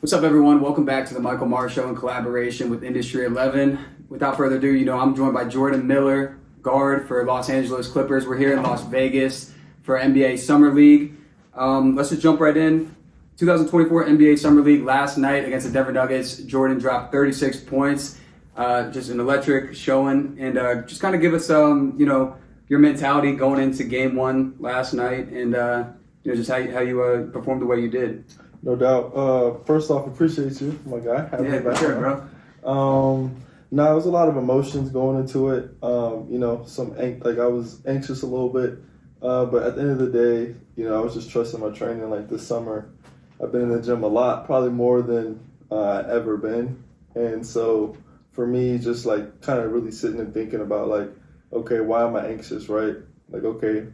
What's up, everyone? Welcome back to the Maher Show in collaboration with Industry 11. Without further ado, I'm joined by Jordan Miller, guard for Los Angeles Clippers. We're here in Las Vegas for NBA Summer League. Let's just jump right in. 2024 NBA Summer League last night against the Denver Nuggets. Jordan dropped 36 points. Just an electric showing. And just kind of give us, your mentality going into game one last night and, just how you performed the way you did. No doubt. First off, appreciate you, my guy. Yeah, for sure, bro. It was a lot of emotions going into it. I was anxious a little bit, but at the end of the day, I was just trusting my training. Like this summer, I've been in the gym a lot, probably more than I've ever been, and so for me, just like kind of really sitting and thinking about like, okay, why am I anxious, right? Like, okay,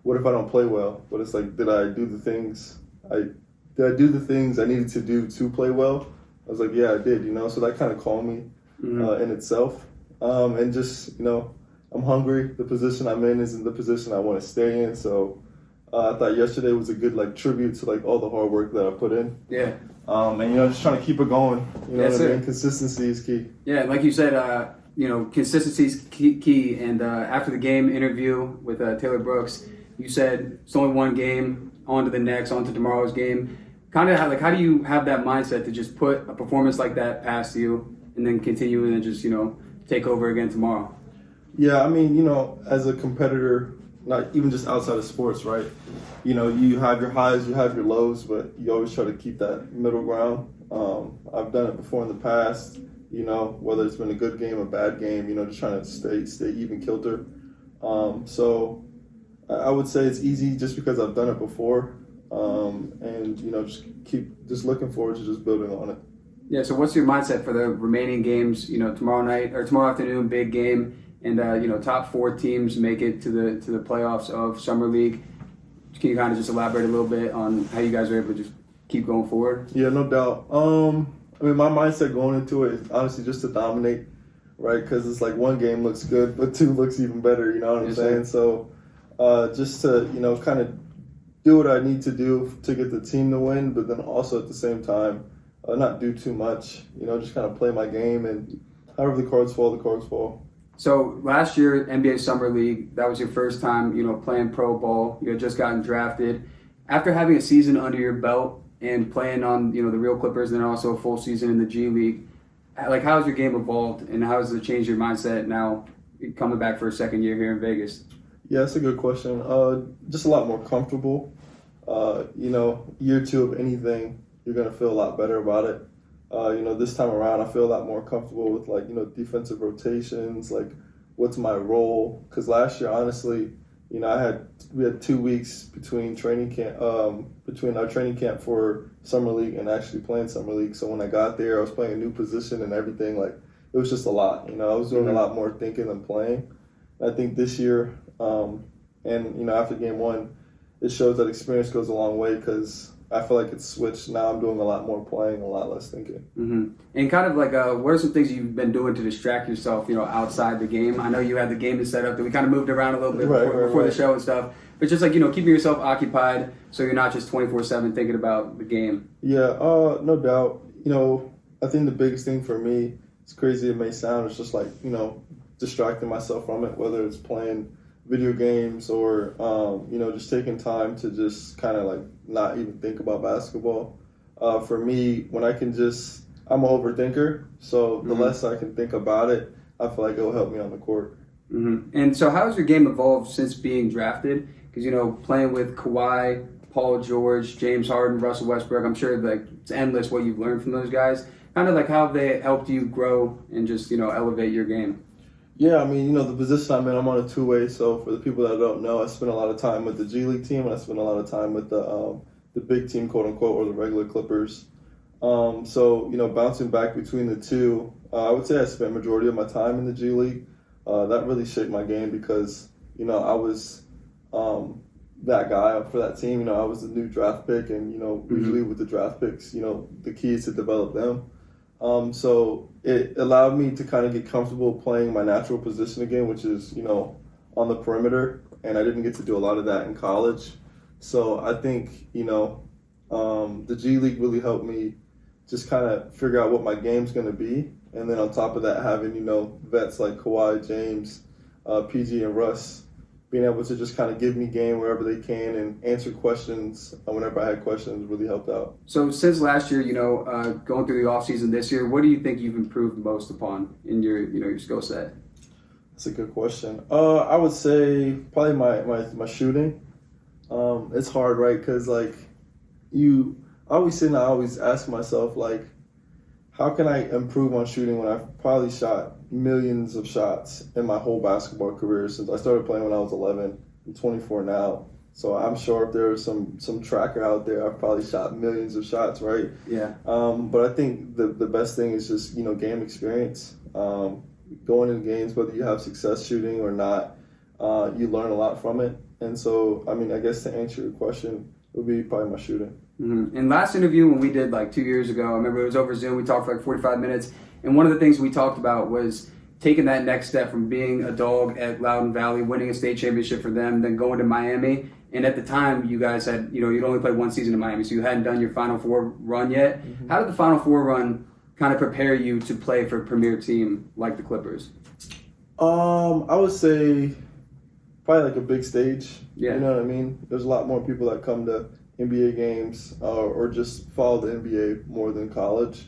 what if I don't play well? But it's like, did I do the things I needed to do to play well? I was like, yeah, I did, so that kind of calmed me in itself. And just, I'm hungry. The position I'm in isn't the position I want to stay in. So I thought yesterday was a good tribute to all the hard work that I put in. Yeah. And just trying to keep it going. That's what I it. mean? Consistency is key. Yeah, like you said, consistency is key. And after the game interview with Taylor Brooks, you said it's only one game, on to the next, on to tomorrow's game. Kind of how do you have that mindset to just put a performance like that past you and then continue and then just, take over again tomorrow? Yeah, as a competitor, not even just outside of sports, right? You have your highs, you have your lows, but you always try to keep that middle ground. I've done it before in the past, whether it's been a good game or bad game, just trying to stay even kilter. So I would say it's easy just because I've done it before. Just looking forward to just building on it. Yeah, so what's your mindset for the remaining games, tomorrow night or tomorrow afternoon, big game, and top four teams make it to the playoffs of Summer League. Can you kind of just elaborate a little bit on how you guys are able to just keep going forward? Yeah, no doubt. My mindset going into it is honestly just to dominate, right? Because it's like one game looks good, but two looks even better, you know what I'm saying? So just to, kind of do what I need to do to get the team to win, but then also at the same time, not do too much, just kind of play my game, and however the cards fall, the cards fall. So last year, NBA Summer League, that was your first time, playing pro ball. You had just gotten drafted. After having a season under your belt and playing on, the real Clippers and then also a full season in the G League, how has your game evolved and how has it changed your mindset now coming back for a second year here in Vegas? Yeah, that's a good question. Just a lot more comfortable. Year two of anything, you're going to feel a lot better about it. This time around, I feel a lot more comfortable with defensive rotations, what's my role? Because last year, honestly, we had 2 weeks between our training camp for Summer League and actually playing Summer League. So when I got there, I was playing a new position and everything. It was just a lot. I was doing a lot more thinking than playing. I think this year, after game one, it shows that experience goes a long way because I feel like it's switched. Now I'm doing a lot more playing, a lot less thinking. Mm-hmm. And kind of what are some things you've been doing to distract yourself, outside the game? I know you had the game to set up that we kind of moved around a little bit before the show and stuff. But just keeping yourself occupied so you're not just 24/7 thinking about the game. Yeah, no doubt. I think the biggest thing for me, as crazy it may sound, is just distracting myself from it, whether it's playing video games or just taking time to just kind of not even think about basketball. For me, when I'm an overthinker, so the less I can think about it, I feel like it'll help me on the court. Mm-hmm. And so how has your game evolved since being drafted? Because playing with Kawhi, Paul George, James Harden, Russell Westbrook, I'm sure it's endless what you've learned from those guys. Kind of how they helped you grow and just elevate your game. Yeah, the position I'm in, I'm on a two-way. So for the people that don't know, I spend a lot of time with the G League team, and I spend a lot of time with the big team, quote unquote, or the regular Clippers. Bouncing back between the two, I would say I spent majority of my time in the G League. That really shaped my game because I was that guy for that team. I was the new draft pick, and usually with the draft picks, the key is to develop them. So it allowed me to kind of get comfortable playing my natural position again, which is, on the perimeter. And I didn't get to do a lot of that in college. So I think, the G League really helped me just kind of figure out what my game's going to be. And then on top of that, having, vets like Kawhi, James, PG, and Russ being able to just kind of give me game wherever they can and answer questions whenever I had questions really helped out. So since last year, going through the offseason this year, what do you think you've improved most upon in your skill set? That's a good question. I would say probably my shooting. It's hard, right? Because I always ask myself, how can I improve on shooting when I've probably shot millions of shots in my whole basketball career since I started playing when I was 11. I'm 24 now. So I'm sure if there's some tracker out there, I've probably shot millions of shots, right? Yeah. But I think the best thing is just, game experience. Going in games, whether you have success shooting or not, you learn a lot from it. And so, I guess to answer your question, it would be probably my shooting. Mm-hmm. And last interview when we did 2 years ago, I remember it was over Zoom. We talked for 45 minutes. And one of the things we talked about was taking that next step from being a dog at Loudoun Valley, winning a state championship for them, then going to Miami. And at the time, you guys had, you'd only played one season in Miami, so you hadn't done your Final Four run yet. Mm-hmm. How did the Final Four run kind of prepare you to play for a premier team like the Clippers? I would say probably a big stage. Yeah. You know what I mean? There's a lot more people that come to NBA games or just follow the NBA more than college.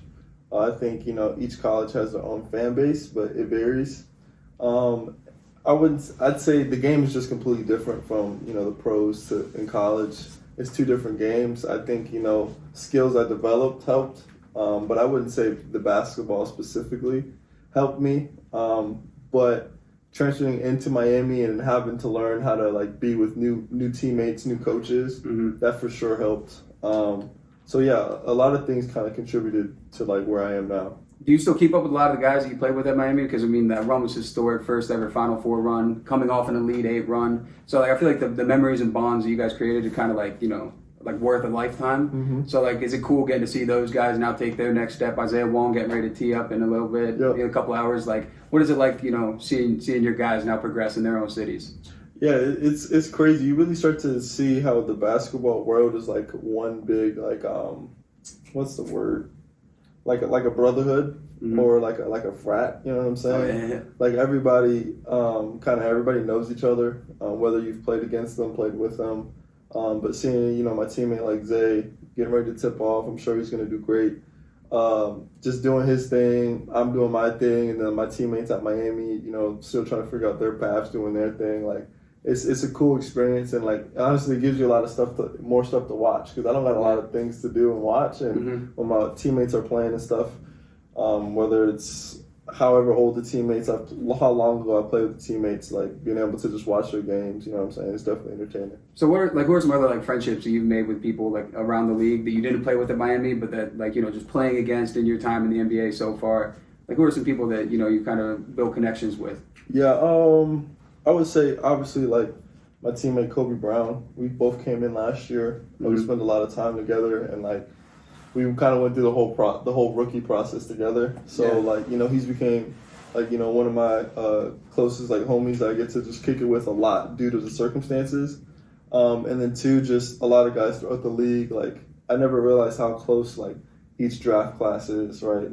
I think, each college has their own fan base, but it varies. I'd say the game is just completely different from, the pros in college. It's two different games. I think, skills I developed helped, but I wouldn't say the basketball specifically helped me. But transferring into Miami and having to learn how to be with new teammates, new coaches, mm-hmm. that for sure helped. So yeah, a lot of things kind of contributed to where I am now. Do you still keep up with a lot of the guys that you played with at Miami? Because that run was historic, first ever Final Four run, coming off an Elite Eight run. So I feel like the memories and bonds that you guys created are kind of worth a lifetime. Mm-hmm. So is it cool getting to see those guys now take their next step? Isaiah Wong getting ready to tee up in a little bit, yep. In a couple hours. What is it like, seeing your guys now progress in their own cities? Yeah, it's crazy. You really start to see how the basketball world is one big what's the word? Like a brotherhood, mm-hmm. or like a frat. You know what I'm saying? Oh, yeah. Everybody, everybody knows each other. Whether you've played against them, played with them, but seeing my teammate Zay getting ready to tip off, I'm sure he's going to do great. Just doing his thing, I'm doing my thing, and then my teammates at Miami, still trying to figure out their paths, doing their thing. It's a cool experience, and honestly, it gives you a lot of more stuff to watch because I don't got a lot of things to do and watch. And mm-hmm. when my teammates are playing and stuff, whether it's however old the teammates, how long ago I played with the teammates, being able to just watch their games, you know what I'm saying? It's definitely entertaining. So who are some other friendships that you've made with people around the league that you didn't play with at Miami, but that just playing against in your time in the NBA so far? Who are some people that you kind of built connections with? Yeah, I would say obviously my teammate Kobe Brown. We both came in last year. Mm-hmm. We spent a lot of time together, and we kind of went through the whole rookie process together. So yeah. He's became one of my closest homies that I get to just kick it with a lot due to the circumstances. And then two, just a lot of guys throughout the league. I never realized how close each draft class is, right?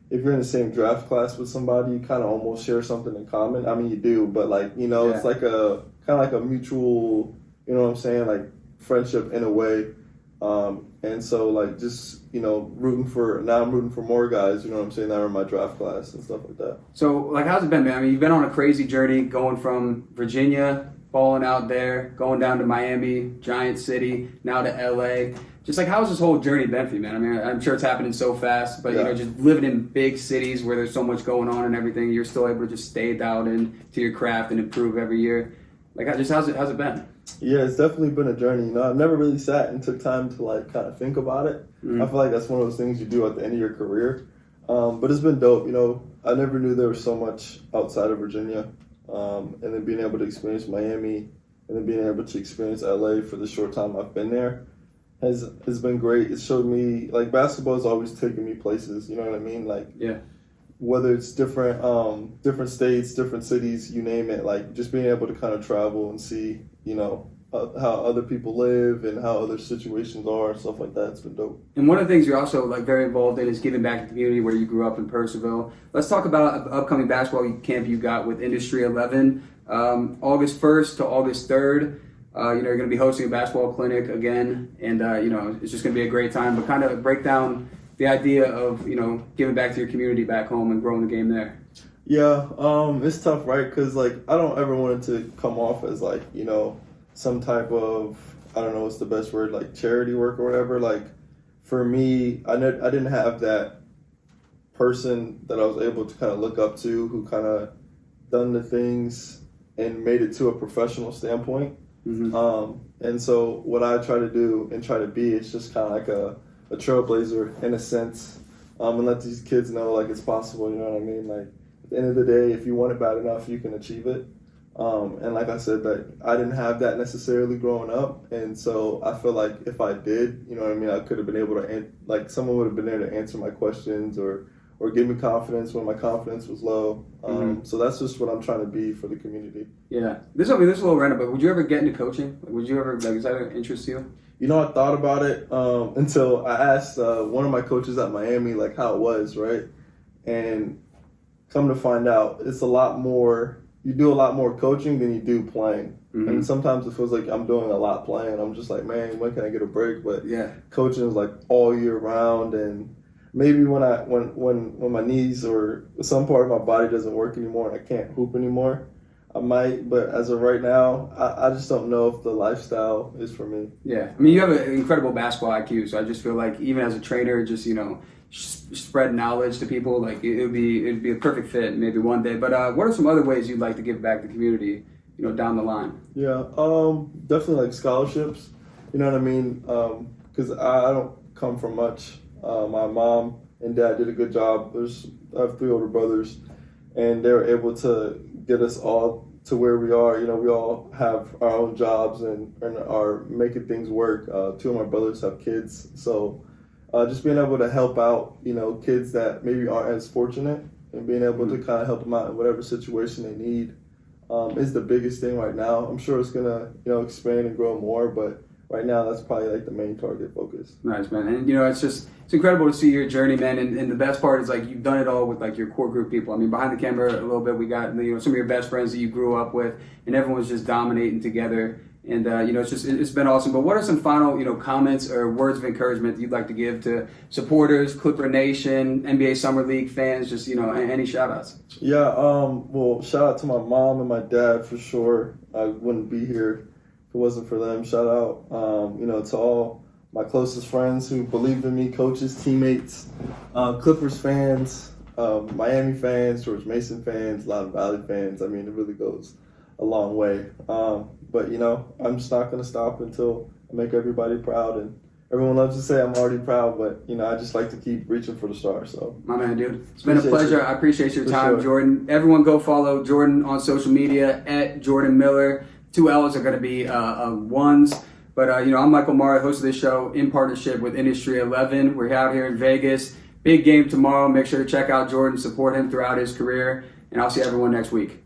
If you're in the same draft class with somebody, you kind of almost share something in common. I mean, you do, but yeah. It's a kind of a mutual, you know what I'm saying, friendship in a way. And so just, rooting for more guys, you know what I'm saying, that are in my draft class and stuff like that. So how's it been, man? I mean, you've been on a crazy journey going from Virginia, balling out there, going down to Miami, Giant City, now to LA. Just how's this whole journey been for you, man? I mean, I'm sure it's happening so fast, but yeah. Just living in big cities where there's so much going on and everything, you're still able to just stay dialed in to your craft and improve every year. How's it been? Yeah, it's definitely been a journey. I've never really sat and took time to kind of think about it. Mm-hmm. I feel like that's one of those things you do at the end of your career. But it's been dope. I never knew there was so much outside of Virginia. And then being able to experience Miami and then being able to experience LA for the short time I've been there has been great. It showed me basketball has always taken me places. You know what I mean? Yeah. Whether it's different states, different cities, you name it. Just being able to kind of travel and see how other people live and how other situations are and stuff like that. It's been dope. And one of the things you're also like very involved in is giving back to the community where you grew up in Purcellville. Let's talk about an upcoming basketball camp you got with Industry 11, August 1st to August 3rd. You're going to be hosting a basketball clinic again, and it's just going to be a great time. But kind of break down the idea of giving back to your community back home and growing the game there. Yeah, it's tough, right? Because like I don't ever want it to come off as like some type of, I don't know what's the best word, like charity work or whatever. Like for me, I didn't have that person that I was able to kind of look up to who kind of done the things and made it to a professional standpoint. Mm-hmm. And so what I try to do and try to be is just kind of like a trailblazer in a sense, and let these kids know like it's possible, you know what I mean? Like at the end of the day, if you want it bad enough, you can achieve it. And like I said, that I didn't have that necessarily growing up, and so I feel like if I did, you know what I mean, I could have been able to, like someone would have been there to answer my questions or give me confidence when my confidence was low. So that's just what I'm trying to be for the community. Yeah, this is a little random, but would you ever get into coaching? Like, would you ever, like, is that an interest to you? I thought about it until I asked one of my coaches at Miami like how it was, right? And come to find out, it's a lot more. You do a lot more coaching than you do playing. Mm-hmm. And sometimes it feels like I'm doing a lot playing. I'm just like, man, when can I get a break? But yeah, coaching is like all year round. And maybe when my knees or some part of my body doesn't work anymore and I can't hoop anymore, I might. But as of right now, I just don't know if the lifestyle is for me. Yeah, I mean, you have an incredible basketball IQ. So I just feel like even as a trainer, just spread knowledge to people, like it'd be a perfect fit maybe one day. But what are some other ways you'd like to give back to the community down the line? Yeah, definitely like scholarships, you know what I mean, because I don't come from much. My mom and dad did a good job. I have 3 older brothers, and they were able to get us all to where we are. We all have our own jobs and are making things work. 2 of my brothers have kids, so just being able to help out, kids that maybe aren't as fortunate and being able to kind of help them out in whatever situation they need is the biggest thing right now. I'm sure it's going to, expand and grow more, but right now that's probably like the main target focus. Nice, man. And, it's incredible to see your journey, man. And the best part is like you've done it all with like your core group people. I mean, behind the camera a little bit, we got, some of your best friends that you grew up with, and everyone's just dominating together. And, it's been awesome. But what are some final, comments or words of encouragement that you'd like to give to supporters, Clipper Nation, NBA Summer League fans, just, any shout outs? Yeah, well, shout out to my mom and my dad for sure. I wouldn't be here if it wasn't for them. Shout out, to all my closest friends who believed in me, coaches, teammates, Clippers fans, Miami fans, George Mason fans, a lot of Valley fans. I mean, it really goes a long way. But, I'm just not going to stop until I make everybody proud. And everyone loves to say I'm already proud, but, I just like to keep reaching for the stars. So, my man, dude. It's been a pleasure. I appreciate your time, Jordan. Everyone go follow Jordan on social media at Jordan Miller. 2 L's are going to be ones. But, I'm Michael Maher, host of this show in partnership with Industry 11. We're out here in Vegas. Big game tomorrow. Make sure to check out Jordan, support him throughout his career. And I'll see everyone next week.